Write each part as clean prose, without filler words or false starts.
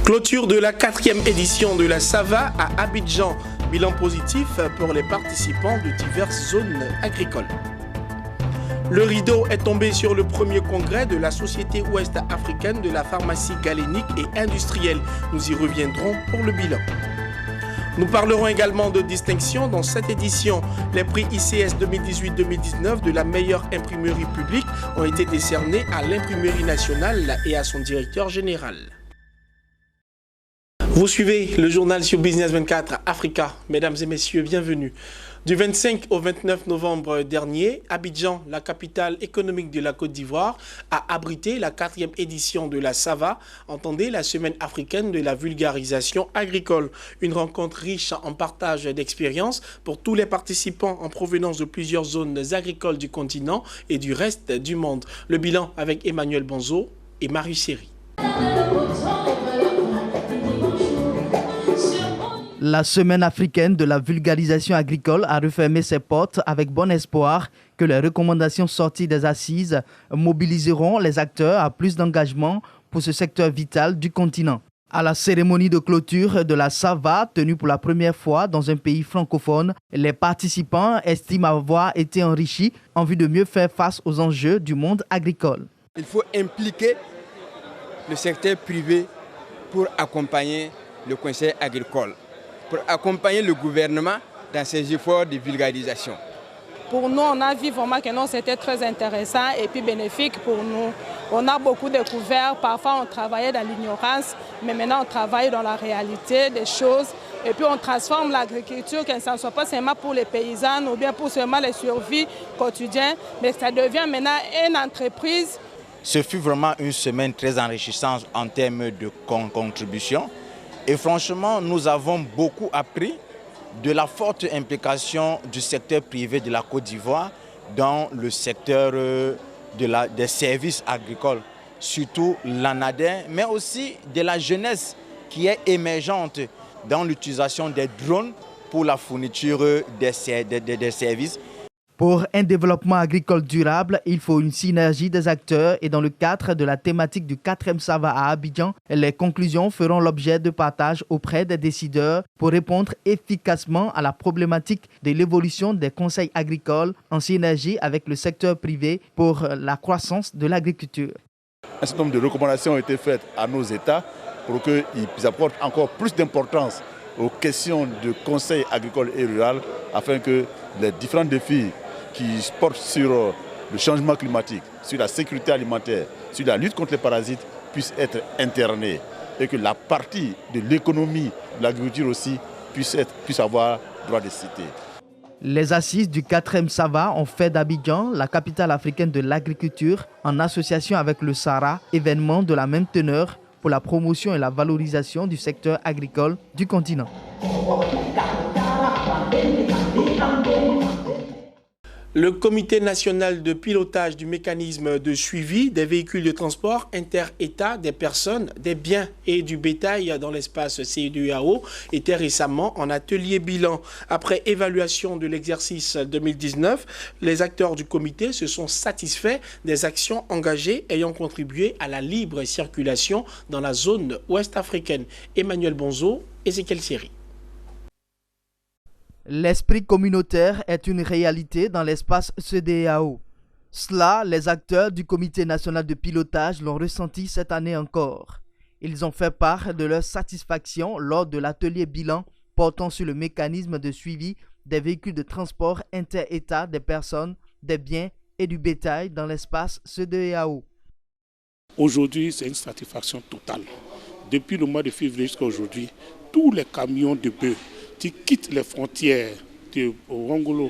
Clôture de la 4e édition de la SAVA à Abidjan. Bilan positif pour les participants de diverses zones agricoles. Le rideau est tombé sur le premier congrès de la Société ouest-africaine de la pharmacie galénique et industrielle. Nous y reviendrons pour le bilan. Nous parlerons également de distinction dans cette édition. Les prix ICS 2018-2019 de la meilleure imprimerie publique ont été décernés à l'imprimerie nationale et à son directeur général. Vous suivez le journal sur Business 24 Africa. Mesdames et messieurs, bienvenue. Du 25 au 29 novembre dernier, Abidjan, la capitale économique de la Côte d'Ivoire, a abrité la 4e édition de la SAVA, entendez la Semaine africaine de la vulgarisation agricole. Une rencontre riche en partage d'expériences pour tous les participants en provenance de plusieurs zones agricoles du continent et du reste du monde. Le bilan avec Emmanuel Bonzo et Marius Seri. La Semaine africaine de la vulgarisation agricole a refermé ses portes avec bon espoir que les recommandations sorties des assises mobiliseront les acteurs à plus d'engagement pour ce secteur vital du continent. À la cérémonie de clôture de la SAVA, tenue pour la première fois dans un pays francophone, les participants estiment avoir été enrichis en vue de mieux faire face aux enjeux du monde agricole. Il faut impliquer le secteur privé pour accompagner le conseil agricole, pour accompagner le gouvernement dans ses efforts de vulgarisation. Pour nous, on a vu vraiment que non, c'était très intéressant et puis bénéfique pour nous. On a beaucoup découvert, parfois on travaillait dans l'ignorance, mais maintenant on travaille dans la réalité des choses. Et puis on transforme l'agriculture, que ça ne soit pas seulement pour les paysans ou bien pour seulement les survies quotidiennes, mais ça devient maintenant une entreprise. Ce fut vraiment une semaine très enrichissante en termes de contribution. Et franchement, nous avons beaucoup appris de la forte implication du secteur privé de la Côte d'Ivoire dans le secteur des services agricoles, surtout l'ANADER, mais aussi de la jeunesse qui est émergente dans l'utilisation des drones pour la fourniture des services. Pour un développement agricole durable, il faut une synergie des acteurs et dans le cadre de la thématique du 4e SAVA à Abidjan, les conclusions feront l'objet de partage auprès des décideurs pour répondre efficacement à la problématique de l'évolution des conseils agricoles en synergie avec le secteur privé pour la croissance de l'agriculture. Un certain nombre de recommandations ont été faites à nos États pour qu'ils apportent encore plus d'importance aux questions de conseil agricole et rural afin que les différents défis qui portent sur le changement climatique, sur la sécurité alimentaire, sur la lutte contre les parasites puissent être internés et que la partie de l'économie de l'agriculture aussi puisse avoir droit de cité. Les assises du 4e SAVA ont fait d'Abidjan la capitale africaine de l'agriculture en association avec le SARA, événement de la même teneur pour la promotion et la valorisation du secteur agricole du continent. Le Comité national de pilotage du mécanisme de suivi des véhicules de transport inter-État des personnes, des biens et du bétail dans l'espace CEDEAO était récemment en atelier bilan. Après évaluation de l'exercice 2019, les acteurs du comité se sont satisfaits des actions engagées ayant contribué à la libre circulation dans la zone ouest-africaine. Emmanuel Bonzo, Ezekiel Seri. L'esprit communautaire est une réalité dans l'espace CEDEAO. Cela, les acteurs du Comité national de pilotage l'ont ressenti cette année encore. Ils ont fait part de leur satisfaction lors de l'atelier bilan portant sur le mécanisme de suivi des véhicules de transport inter-État des personnes, des biens et du bétail dans l'espace CEDEAO. Aujourd'hui, c'est une satisfaction totale. Depuis le mois de février jusqu'à aujourd'hui, tous les camions de bœufs qui quittent les frontières de Rongolo,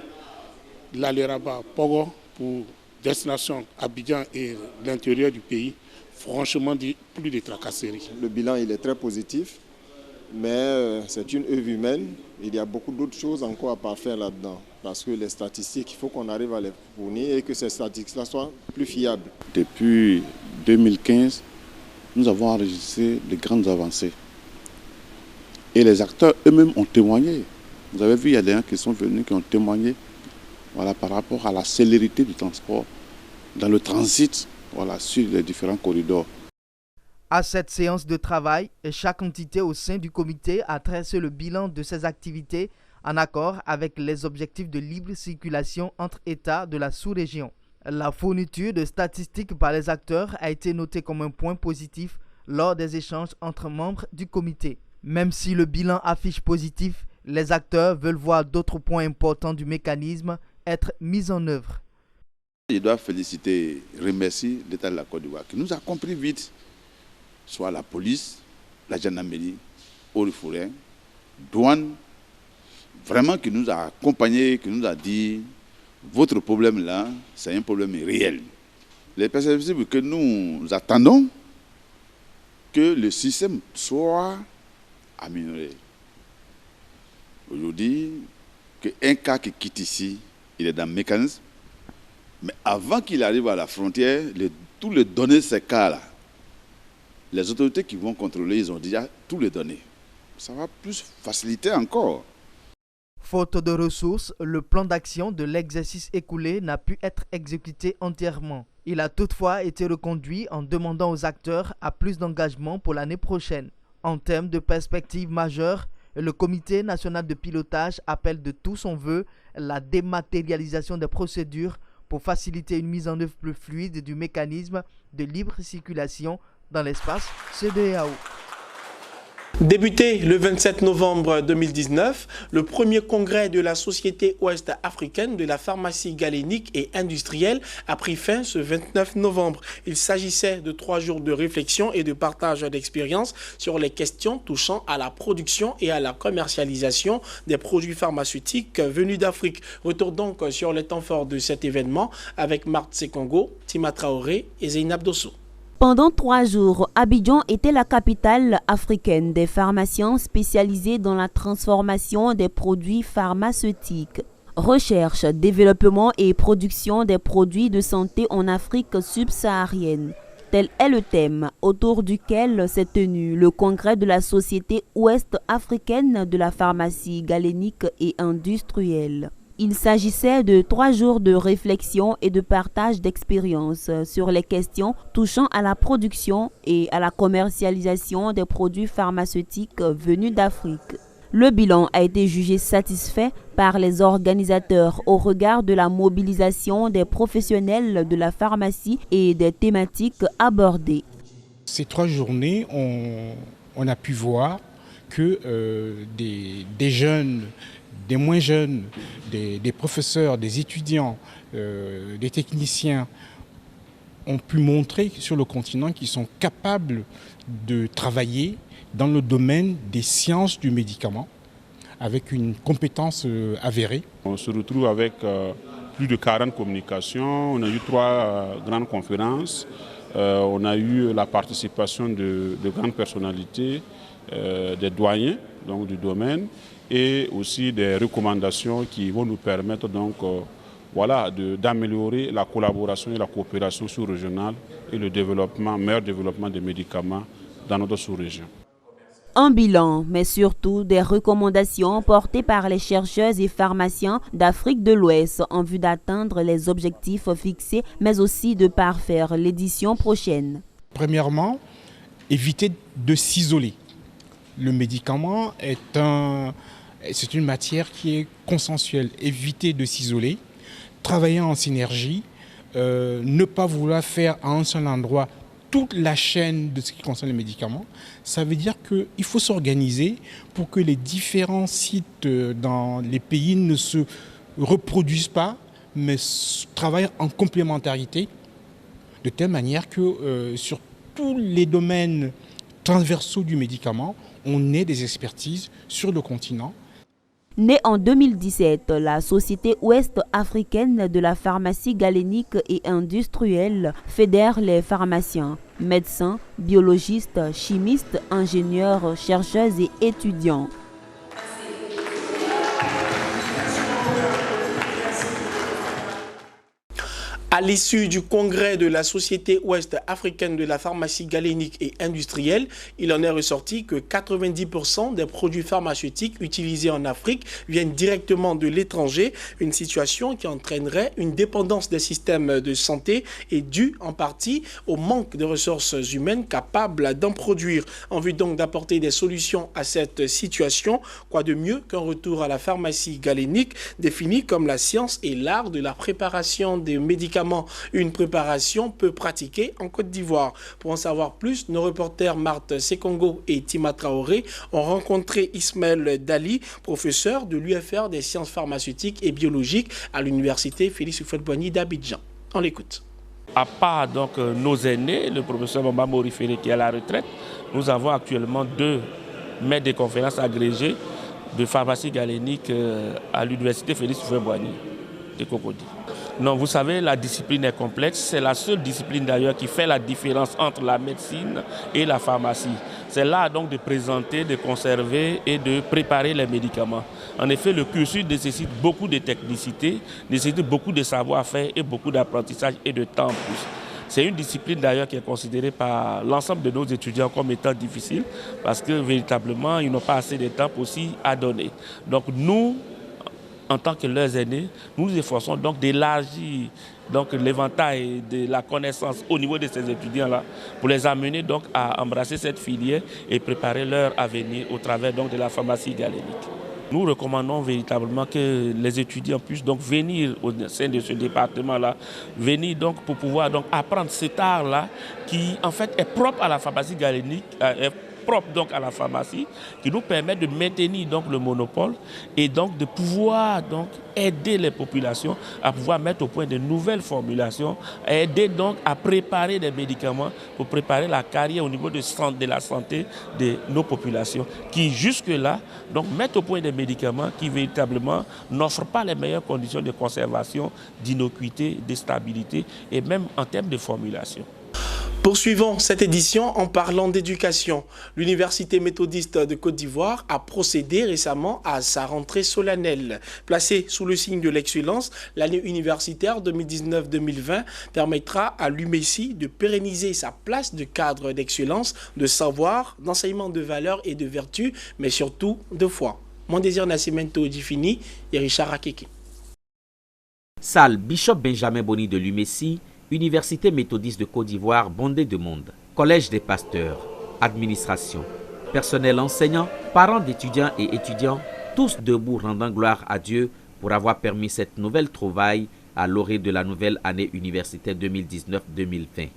Lalerabat, Pogo pour destination Abidjan et l'intérieur du pays, franchement, plus de tracasseries. Le bilan il est très positif, mais c'est une œuvre humaine. Il y a beaucoup d'autres choses encore à parfaire là-dedans. Parce que les statistiques, il faut qu'on arrive à les fournir et que ces statistiques-là soient plus fiables. Depuis 2015, nous avons enregistré de grandes avancées. Et les acteurs eux-mêmes ont témoigné. Vous avez vu, il y a des gens qui sont venus, qui ont témoigné par rapport à la célérité du transport dans le transit sur les différents corridors. À cette séance de travail, chaque entité au sein du comité a tracé le bilan de ses activités en accord avec les objectifs de libre circulation entre États de la sous-région. La fourniture de statistiques par les acteurs a été notée comme un point positif lors des échanges entre membres du comité. Même si le bilan affiche positif, les acteurs veulent voir d'autres points importants du mécanisme être mis en œuvre. Je dois féliciter, remercier l'État de la Côte d'Ivoire qui nous a compris vite, soit la police, la gendarmerie, eaux et forêts, douane, vraiment qui nous a accompagnés, qui nous a dit votre problème là, c'est un problème réel. Les perspectives que nous attendons, que le système soit amélioré. Aujourd'hui, qu'un cas qui quitte ici, il est dans le mécanisme, mais avant qu'il arrive à la frontière, tous les données de ces cas-là, les autorités qui vont contrôler, ils ont déjà tous les données. Ça va plus faciliter encore. Faute de ressources, le plan d'action de l'exercice écoulé n'a pu être exécuté entièrement. Il a toutefois été reconduit en demandant aux acteurs à plus d'engagement pour l'année prochaine. En termes de perspectives majeures, le Comité national de pilotage appelle de tout son vœu la dématérialisation des procédures pour faciliter une mise en œuvre plus fluide du mécanisme de libre circulation dans l'espace CEDEAO. Débuté le 27 novembre 2019, le premier congrès de la Société ouest-africaine de la pharmacie galénique et industrielle a pris fin ce 29 novembre. Il s'agissait de 3 jours de réflexion et de partage d'expériences sur les questions touchant à la production et à la commercialisation des produits pharmaceutiques venus d'Afrique. Retour donc sur les temps forts de cet événement avec Marthe Sekongo, Tima Traoré et Zeynab Dosso. Pendant 3 jours, Abidjan était la capitale africaine des pharmaciens spécialisés dans la transformation des produits pharmaceutiques. Recherche, développement et production des produits de santé en Afrique subsaharienne. Tel est le thème autour duquel s'est tenu le congrès de la Société ouest-africaine de la pharmacie galénique et industrielle. Il s'agissait de 3 jours de réflexion et de partage d'expériences sur les questions touchant à la production et à la commercialisation des produits pharmaceutiques venus d'Afrique. Le bilan a été jugé satisfait par les organisateurs au regard de la mobilisation des professionnels de la pharmacie et des thématiques abordées. Ces 3 journées, on a pu voir que des jeunes, des moins jeunes, des professeurs, des étudiants, des techniciens ont pu montrer sur le continent qu'ils sont capables de travailler dans le domaine des sciences du médicament avec une compétence avérée. On se retrouve avec plus de 40 communications, on a eu 3 grandes conférences, on a eu la participation de grandes personnalités, des doyens donc, du domaine, et aussi des recommandations qui vont nous permettre donc, d'améliorer la collaboration et la coopération sous-régionale et le meilleur développement des médicaments dans notre sous-région. Un bilan, mais surtout des recommandations portées par les chercheurs et pharmaciens d'Afrique de l'Ouest en vue d'atteindre les objectifs fixés, mais aussi de parfaire l'édition prochaine. Premièrement, éviter de s'isoler. Le médicament c'est une matière qui est consensuelle. Éviter de s'isoler, travailler en synergie, ne pas vouloir faire à un seul endroit toute la chaîne de ce qui concerne les médicaments. Ça veut dire qu'il faut s'organiser pour que les différents sites dans les pays ne se reproduisent pas, mais travaillent en complémentarité, de telle manière que sur tous les domaines transversaux du médicament, on ait des expertises sur le continent. Née en 2017, la Société ouest-africaine de la pharmacie galénique et industrielle fédère les pharmaciens, médecins, biologistes, chimistes, ingénieurs, chercheurs et étudiants. À l'issue du congrès de la Société ouest africaine de la pharmacie galénique et industrielle, il en est ressorti que 90% des produits pharmaceutiques utilisés en Afrique viennent directement de l'étranger, une situation qui entraînerait une dépendance des systèmes de santé et due en partie au manque de ressources humaines capables d'en produire. En vue donc d'apporter des solutions à cette situation, quoi de mieux qu'un retour à la pharmacie galénique définie comme la science et l'art de la préparation des médicaments. Une préparation peu pratiquée en Côte d'Ivoire. Pour en savoir plus, nos reporters Marthe Sekongo et Tima Traoré ont rencontré Ismaël Dali, professeur de l'UFR des sciences pharmaceutiques et biologiques à l'université Félix Houphouët-Boigny d'Abidjan. On l'écoute. À part donc nos aînés, le professeur Bamba Morifere qui est à la retraite, nous avons actuellement 2 maîtres de conférences agrégés de pharmacie galénique à l'université Félix Houphouët-Boigny de Cocody. Non, vous savez, la discipline est complexe. C'est la seule discipline d'ailleurs qui fait la différence entre la médecine et la pharmacie. C'est là donc de présenter, de conserver et de préparer les médicaments. En effet, le cursus nécessite beaucoup de technicité, nécessite beaucoup de savoir-faire et beaucoup d'apprentissage et de temps en plus. C'est une discipline d'ailleurs qui est considérée par l'ensemble de nos étudiants comme étant difficile parce que véritablement, ils n'ont pas assez de temps aussi à donner. Donc nous, en tant que leurs aînés, nous nous efforçons donc d'élargir l'éventail de la connaissance au niveau de ces étudiants-là pour les amener donc à embrasser cette filière et préparer leur avenir au travers donc de la pharmacie galénique. Nous recommandons véritablement que les étudiants puissent donc venir au sein de ce département-là, venir donc pour pouvoir donc apprendre cet art-là qui en fait est propre à la pharmacie galénique, propre donc à la pharmacie, qui nous permet de maintenir donc le monopole et donc de pouvoir donc aider les populations à pouvoir mettre au point de nouvelles formulations, aider donc à préparer des médicaments pour préparer la carrière au niveau de la santé de nos populations qui jusque-là donc mettent au point des médicaments qui véritablement n'offrent pas les meilleures conditions de conservation, d'innocuité, de stabilité et même en termes de formulation. Poursuivons cette édition en parlant d'éducation. L'Université méthodiste de Côte d'Ivoire a procédé récemment à sa rentrée solennelle. Placée sous le signe de l'excellence, l'année universitaire 2019-2020 permettra à l'UMESI de pérenniser sa place de cadre d'excellence, de savoir, d'enseignement de valeurs et de vertus, mais surtout de foi. Mon désir Nascimento Difini et Richard Akeke. Salle Bishop Benjamin Boni de l'UMESI, Université méthodiste de Côte d'Ivoire bondée de monde, collège des pasteurs, administration, personnel enseignant, parents d'étudiants et étudiants, tous debout rendant gloire à Dieu pour avoir permis cette nouvelle trouvaille à l'orée de la nouvelle année universitaire 2019-2020.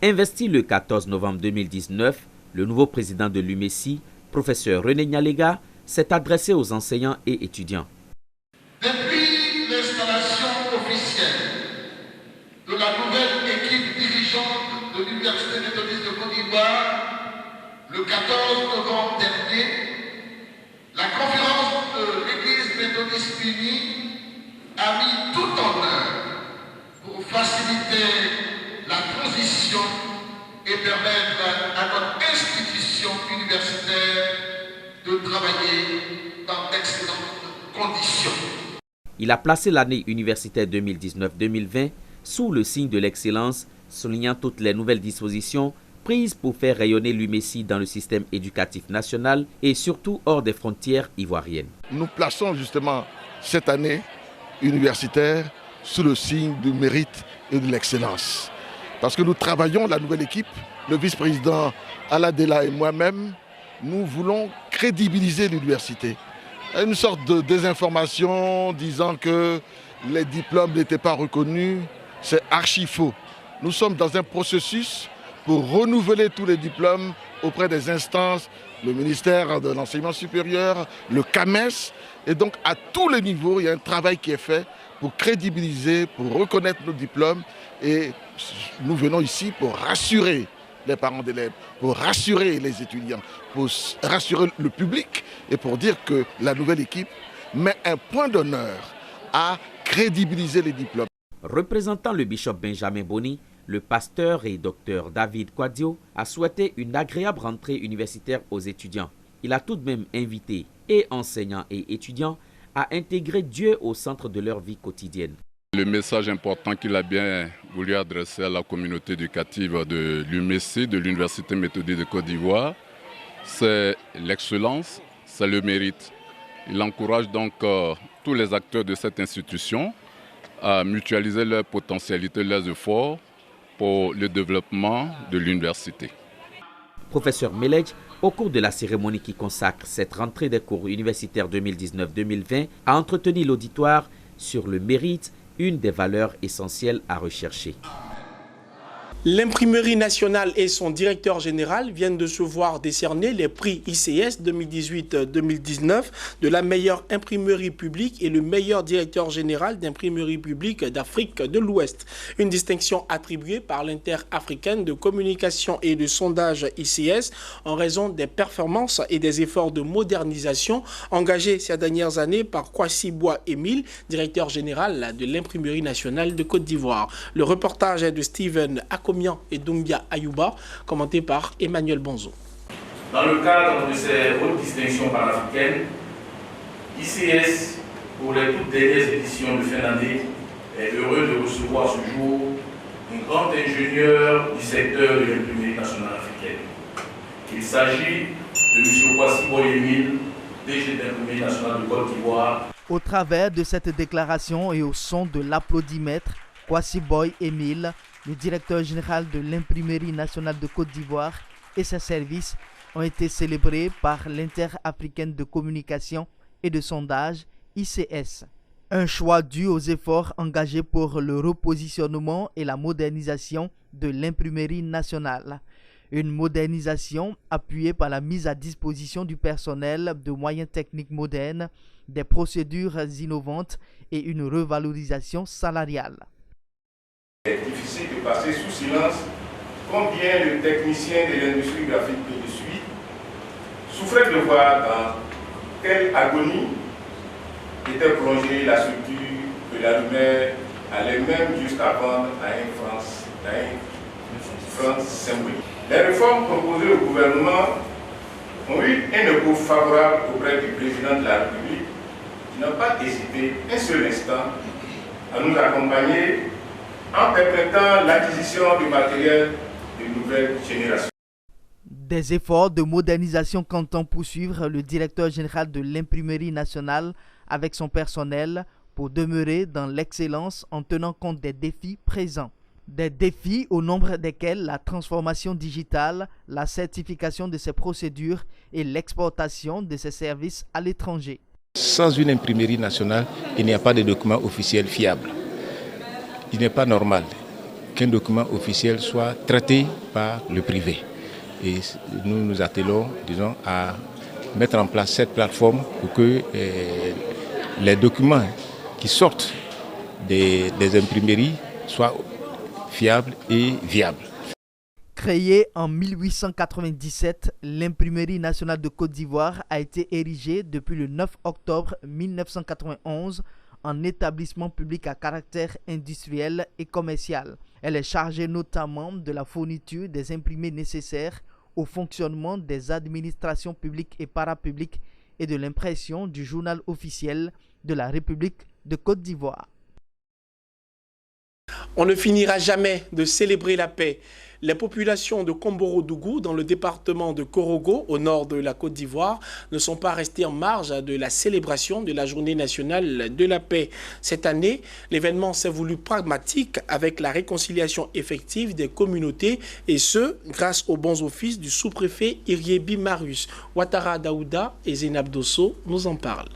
Investi le 14 novembre 2019, le nouveau président de l'UMESI, professeur René Nyalega, s'est adressé aux enseignants et étudiants. Depuis l'installation officielle de la nouvelle équipe dirigeante de l'Université méthodiste de Côte d'Ivoire, le 14 novembre dernier, la conférence de l'Église méthodiste unie a mis tout en œuvre pour faciliter la transition et permettre à notre institution universitaire de travailler dans d'excellentes conditions. Il a placé l'année universitaire 2019-2020 sous le signe de l'excellence, soulignant toutes les nouvelles dispositions prises pour faire rayonner l'UMESI dans le système éducatif national et surtout hors des frontières ivoiriennes. Nous plaçons justement cette année universitaire sous le signe du mérite et de l'excellence. Parce que nous travaillons, la nouvelle équipe, le vice-président Aladela et moi-même, nous voulons crédibiliser l'université. Une sorte de désinformation disant que les diplômes n'étaient pas reconnus, c'est archi faux. Nous sommes dans un processus pour renouveler tous les diplômes auprès des instances, le ministère de l'enseignement supérieur, le CAMES, et donc à tous les niveaux, il y a un travail qui est fait pour crédibiliser, pour reconnaître nos diplômes, et nous venons ici pour rassurer les parents d'élèves, pour rassurer les étudiants, pour rassurer le public et pour dire que la nouvelle équipe met un point d'honneur à crédibiliser les diplômes. Représentant le bishop Benjamin Boni, le pasteur et docteur David Kwadio a souhaité une agréable rentrée universitaire aux étudiants. Il a tout de même invité et enseignants et étudiants à intégrer Dieu au centre de leur vie quotidienne. Le message important qu'il a bien voulu adresser à la communauté éducative de l'UMEC, de l'Université méthodique de Côte d'Ivoire, c'est l'excellence, c'est le mérite. Il encourage donc tous les acteurs de cette institution à mutualiser leurs potentialités, leurs efforts pour le développement de l'université. Professeur Melej, au cours de la cérémonie qui consacre cette rentrée des cours universitaires 2019-2020, a entretenu l'auditoire sur le mérite, une des valeurs essentielles à rechercher. L'imprimerie nationale et son directeur général viennent de se voir décerner les prix ICS 2018-2019 de la meilleure imprimerie publique et le meilleur directeur général d'imprimerie publique d'Afrique de l'Ouest. Une distinction attribuée par l'Interafricaine de communication et de sondage ICS en raison des performances et des efforts de modernisation engagés ces dernières années par Kwasi Bois Émile, directeur général de l'imprimerie nationale de Côte d'Ivoire. Le reportage est de Steven Akomian et Doumbia Ayouba, commenté par Emmanuel Bonzo. Dans le cadre de ces hautes distinctions panafricaines, ICS, pour les toutes dernières éditions de fin d'année, est heureux de recevoir ce jour un grand ingénieur du secteur de l'imprimerie nationale africaine. Il s'agit de M. Kwasi Bois Émile, DG de l'imprimerie nationale de Côte d'Ivoire. Au travers de cette déclaration et au son de l'applaudimètre, Kwasi Bois Émile, le directeur général de l'imprimerie nationale de Côte d'Ivoire et ses services ont été célébrés par l'Interafricaine de communication et de sondage, ICS. Un choix dû aux efforts engagés pour le repositionnement et la modernisation de l'imprimerie nationale. Une modernisation appuyée par la mise à disposition du personnel de moyens techniques modernes, des procédures innovantes et une revalorisation salariale. Il est difficile de passer sous silence combien de techniciens de l'industrie graphique que je suis souffraient de voir dans quelle agonie était plongée la structure que la lumière allait même jusqu'à vendre à une France symbolique. Les réformes proposées au gouvernement ont eu un écho favorable auprès du président de la République qui n'a pas hésité un seul instant à nous accompagner en permettant l'acquisition du matériel de nouvelle génération. Des efforts de modernisation qu'entend poursuivre le directeur général de l'imprimerie nationale avec son personnel pour demeurer dans l'excellence en tenant compte des défis présents. Des défis au nombre desquels la transformation digitale, la certification de ses procédures et l'exportation de ses services à l'étranger. Sans une imprimerie nationale, il n'y a pas de document officiel fiable. Il n'est pas normal qu'un document officiel soit traité par le privé. Et nous nous attelons, disons, à mettre en place cette plateforme pour que les documents qui sortent des imprimeries soient fiables et viables. Créée en 1897, l'imprimerie nationale de Côte d'Ivoire a été érigée depuis le 9 octobre 1991 en établissement public à caractère industriel et commercial. Elle est chargée notamment de la fourniture des imprimés nécessaires au fonctionnement des administrations publiques et parapubliques et de l'impression du journal officiel de la République de Côte d'Ivoire. On ne finira jamais de célébrer la paix. Les populations de Komboro-Dougou, dans le département de Korogo, au nord de la Côte d'Ivoire, ne sont pas restées en marge de la célébration de la Journée nationale de la paix. Cette année, l'événement s'est voulu pragmatique avec la réconciliation effective des communautés et ce, grâce aux bons offices du sous-préfet Iriebi Marius. Ouattara Daouda et Zainab Dosso nous en parlent.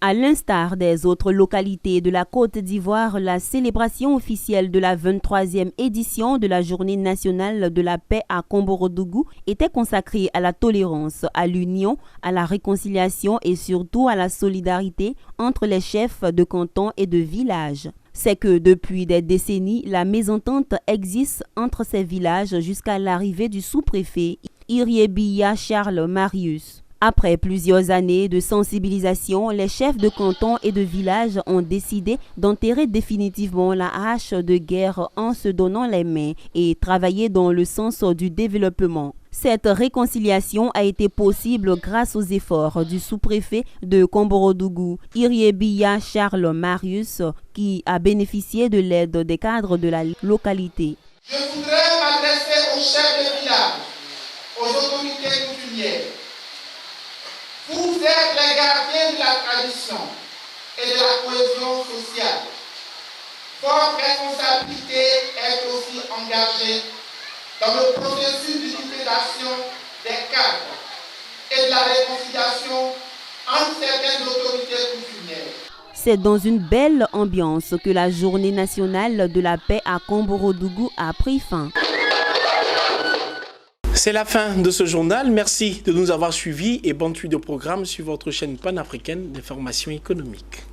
À l'instar des autres localités de la Côte d'Ivoire, la célébration officielle de la 23e édition de la Journée nationale de la paix à Komboro-Dougou était consacrée à la tolérance, à l'union, à la réconciliation et surtout à la solidarité entre les chefs de canton et de village. C'est que depuis des décennies, la mésentente existe entre ces villages jusqu'à l'arrivée du sous-préfet Iriebiya Charles Marius. Après plusieurs années de sensibilisation, les chefs de canton et de village ont décidé d'enterrer définitivement la hache de guerre en se donnant les mains et travailler dans le sens du développement. Cette réconciliation a été possible grâce aux efforts du sous-préfet de Komborodougou, Iriebiya Charles Marius, qui a bénéficié de l'aide des cadres de la localité. Je voudrais m'adresser aux chefs de village, aux autorités coutumières. Vous êtes les gardiens de la tradition et de la cohésion sociale. Votre responsabilité est aussi engagée dans le processus d'unification des cadres et de la réconciliation entre certaines autorités coutumières. C'est dans une belle ambiance que la journée nationale de la paix à Komborodougou a pris fin. C'est la fin de ce journal. Merci de nous avoir suivis et bonne suite de programme sur votre chaîne panafricaine d'information économique.